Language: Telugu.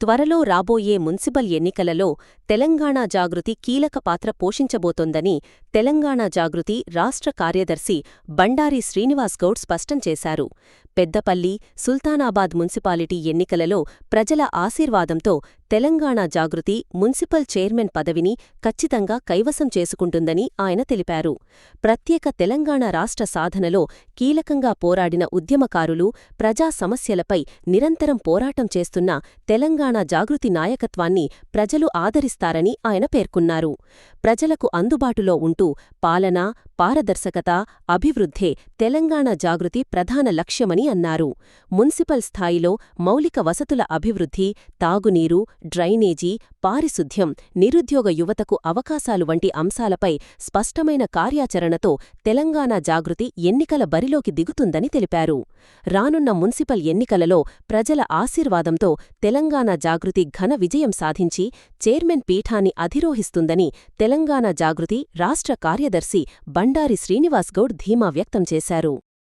త్వరలో రాబోయే మున్సిపల్ ఎన్నికలలో తెలంగాణ జాగృతి కీలక పాత్ర పోషించబోతోందని తెలంగాణ జాగృతి రాష్ట్ర కార్యదర్శి బండారి శ్రీనివాస్ గౌడ్ స్పష్టం చేశారు. పెద్దపల్లి, సుల్తానాబాద్ మున్సిపాలిటీ ఎన్నికలలో ప్రజల ఆశీర్వాదంతో తెలంగాణ జాగృతి మున్సిపల్ చైర్మన్ పదవిని ఖచ్చితంగా కైవసం చేసుకుంటుందని ఆయన తెలిపారు. ప్రత్యేక తెలంగాణ రాష్ట్ర సాధనలో కీలకంగా పోరాడిన ఉద్యమకారులు, ప్రజా సమస్యలపై నిరంతరం పోరాటం చేస్తున్న తెలంగాణ జాగృతి నాయకత్వాన్ని ప్రజలు ఆదరిస్తారని ఆయన పేర్కొన్నారు. ప్రజలకు అందుబాటులో ఉంటూ పాలన, పారదర్శకత, అభివృద్ధే తెలంగాణ జాగృతి ప్రధాన లక్ష్యమని అన్నారు. మున్సిపల్ స్థాయిలో మౌలిక వసతుల అభివృద్ధి, తాగునీరు, డ్రైనేజీ, పారిశుద్ధ్యం, నిరుద్యోగ యువతకు అవకాశాలు వంటి అంశాలపై స్పష్టమైన కార్యాచరణతో తెలంగాణ జాగృతి ఎన్నికల బరిలోకి దిగుతుందని తెలిపారు. రానున్న మున్సిపల్ ఎన్నికలలో ప్రజల ఆశీర్వాదంతో తెలంగాణ జాగృతి ఘన విజయం సాధించి చైర్మన్ పీఠాన్ని అధిరోహిస్తుందని తెలంగాణ జాగృతి రాష్ట్ర కార్యదర్శి బండారి శ్రీనివాస్ గౌడ్ ధీమా వ్యక్తం చేశారు.